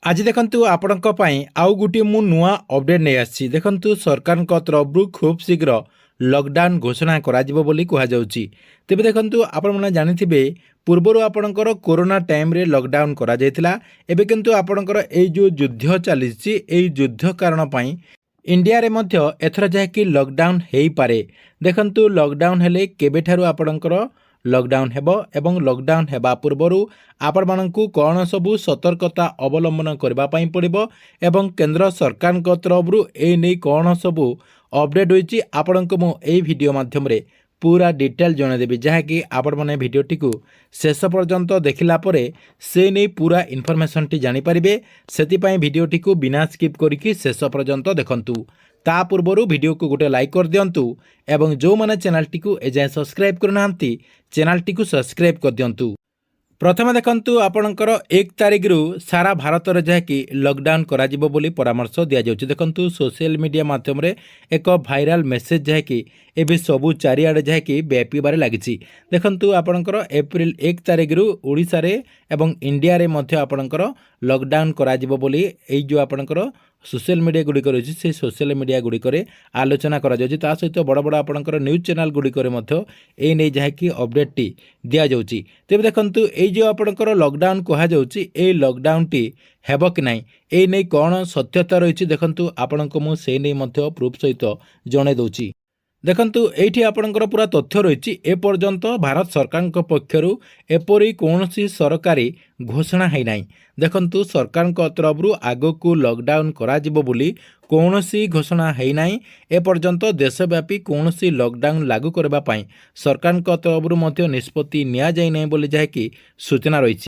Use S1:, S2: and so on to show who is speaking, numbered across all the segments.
S1: आज देखंतु आपणक पई आउ गुटी मु नुआ अपडेट नै आछि देखंतु सरकार तरफरु खूब शीघ्र लॉकडाउन घोषणा करा जिवो बोली कुहा जाउची। तेबे देखंतु आपण माने जानिथिबे पूर्वरु आपणकर कोरोना टाइम रे लॉकडाउन करा जायतिला। एबे किंतु आपणकर ए जो युद्ध चलीछि ए युद्ध कारण पई इंडिया रे मध्य एथर जाकी लॉकडाउन हेई पारे। देखंतु लॉकडाउन हेले केबेठारु आपणकर लॉकडाउन हेबो एवं लॉकडाउन हेबा पूर्वरु आपण मानकु कोन सबु सतर्कता अवलंबन करबा पई पड़िबो एवं केंद्र सरकार को तरफरु ए नै कोन सबु अपडेट होईची आपणको मु ए वीडियो माध्यम रे पूरा डिटेल जणे देबी जहाँकि आपण माने वीडियोटी को शेष पर्यंत देखिला परे से नै पूरा इन्फॉर्मेशन टी जानि परिबे। सेति पई वीडियोटी को बिना स्किप करिकि शेष पर्यंत देखंतु। ता पूर्वरु वीडियो को गोटे लाइक कर दियंतु एवं जो माने चैनल टी को एजाय सब्सक्राइब करनांती चैनल टी को सब्सक्राइब कर दियंतु। प्रथम देखंतु आपणकर 1 तारिख रु सारा भारत रे जहाँकि लॉकडाउन करा जिवो बोली परामर्श दिया जाउची। देखंतु सोशल मीडिया माध्यम रे एक भाइराल मेसेज जहाँकि एबे सबु चारिआडे जहाँकि व्यापीबारे लागिछि। देखंतु आपणकर एप्रिल 1 तारिख रु ओडिसा रे एवं इंडिया रे मध्य आपणकर लॉकडाउन करा जिवो बोली एई जो आपणकर सोशल मीडिया गुड़िक रही से सोशल मीडिया गुड़िक आलोचना करा ता सहित बड़ बड़ आपणकर न्यूज चैनल गुड़िक ए नहीं जहाँकि अपडेट टी दिया जाउची। तेबे देखंतु ए जो आपणकर लॉकडाउन कहा जाउची ए लॉकडाउन टी हेबो कि नाही ए नहीं कौन सत्यता रही देखंतु आपणको मु से नहीं मध्य प्रूफ सहित जणे दउची। देखंतु एठी आपणकर पूरा तथ्य रही एपर्यंत भारत सरकार पक्षरु एपरी कौनसी सरकारी घोषणा है नाही। देखंतु सरकार तरफरु आगकू लॉकडाउन करा जिवो बोली कौनसी घोषणा है नाही। एपर्यंत देशव्यापी कौनसी लॉकडाउन लागू करबा पई सरकार तरफरु मध्य निष्पत्ति निया जाय नाही बोली जहाँकि सूचना रही।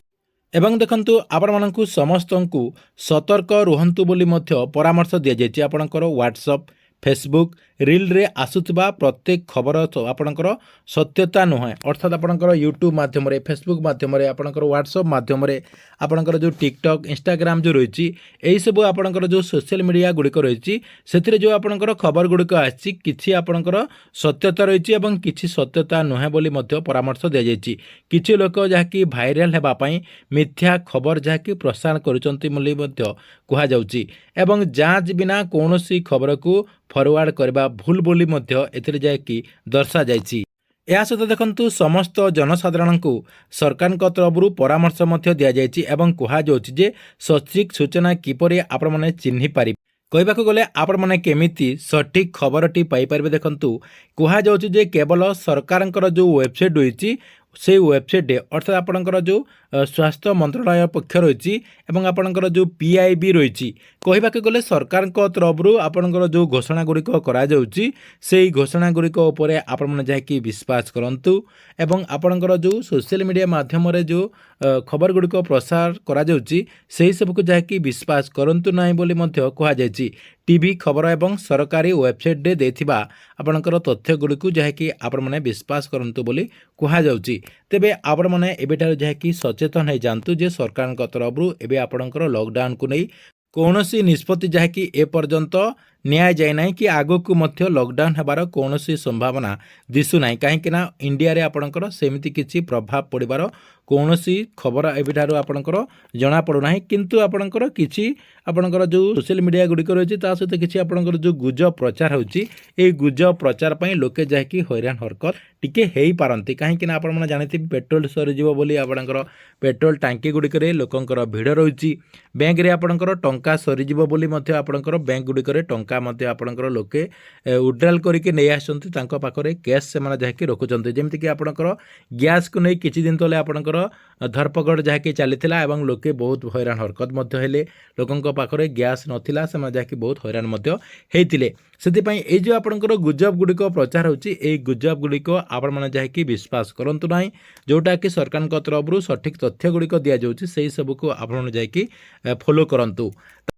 S1: एवं देखंतु आपण मानकु समस्तंकु सतर्क रुहंतु बोली मध्य परामर्श दिया जायछि। आपणकर व्हाट्सएप फेसबुक रील रे आसुथिबा प्रत्येक खबर आपणकर सत्यता नुहे अर्थात आपणकर यूट्यूब माध्यम रे फेसबुक माध्यम रे आपणकर व्हाट्सएप माध्यम रे आपणकर जो टिकटॉक इंस्टाग्राम जो रही एई सब आपणकर जो सोशल मीडिया गुड़िक रही से जो आपणकर खबर गुड़िक आछि किछि आपणकर सत्यता रही एवं किछि सत्यता नुहे बोली मध्य परामर्श दिया जायछि। किछि लोक जहाँकि भाइराल हेबा पई मिथ्या खबर जहाँकि प्रसार करुचंती बोली मध्य कुहा जाउछि एवं जांच बिना कौनसी खबर को फॉरवर्ड करबा भूल बोली मध्य एथिरे जायकि दर्शा जायछि। या सहित देखंतु समस्त जनसाधारण को सरकार तरफरु परामर्श मध्य दिया जायछि एवं कुहा जाउछि जे सटीक सूचना किपरि आपण माने चिन्हि पारि कहबाक गले आपण माने केमिति सटीक खबरटी पाई पारिबे। देखंतु कुहा जाउछि जे केवल सरकारଙ୍କର जो वेबसाइट होईछि से वेबसाइट अर्थात आपणकर जो स्वास्थ्य मंत्रालय पक्ष रही एवं आपणकर जो पीआईबी रही कहबाक गले सरकार तरफरु आपणकर जो घोषणा गुड़िक करा जाउछि सेही घोषणा गुड़िक उपरे आपण माने जाकी विश्वास करंतु एवं आपणकर जो सोशल मीडिया माध्यम रे जो खबर गुड़िक प्रसार करा जाउछि सेही सब को जाकी विश्वास करंतु नाही बोली मध्य कहा जायछि। टीवी खबर एवं सरकारी वेबसाइट रे देथिबा आपणकर तथ्य गुड़िक जहाँकि आपण माने विश्वास करंतु बोली कहा जाउछि। तेबे आपण माने एबेठार जहाँकि सचेतन हो जातु जे सरकार तरफरु एबे आपणकर लॉकडाउन को नहीं कौनसी निष्पत्ति जहाँकि एपर्यंत न्याय जाए ना कि आगकू मध्य लॉकडाउन हेबार कौनसी संभावना दिशु ना कहीं इंडिया रे आपणकर सेमिति किछि प्रभाव पड़िबार कौनसी खबर एबिठारु आपणकर जना पड़ुना किंतु आपणकर किछि आपणकर जो सोशल मीडिया गुड़िक रही सहित किछि आपणकर जो गुजब प्रचार होछि ए गुजब प्रचार पई लोके जाकी हैरान हरकत टिके हेई पारंती कहीं आपण माने जानिथि पेट्रोल सरी जीवो बोली आपणकर पेट्रोल टांकी गुड़िक लोकंकर भिड़ रही बैंक रे आपणकर टंका सरी जीवो बोली मध्य आपणकर बैंक गुड़िक टंका मध्य आपणकर लोके विड्रॉल करके नहीं आसछन्ती तांको पाखरे कैश से माने जाकी रखुचन्ती जेमति कि आपणकर गैस को नहीं किछि दिन तले आपणकर धरपकड़ जहाँकि चलीथिला एवं लोके बहुत हैरान हरकत मध्य हेले लोकंक पाखरे गैस नथिला से जहाँकि बहुत हैरान मध्य हेतिले सेतिपई ए जो आपणकर गुजब गुड़िक प्रचार होछि ए गुजब गुड़िक आपण माने जहाँकि विश्वास करंतु नाही जोटा कि सरकार तरफरु सठिक तथ्य गुड़िक दिया जाउछि सेही सब को आपण जाकी फॉलो करंतु।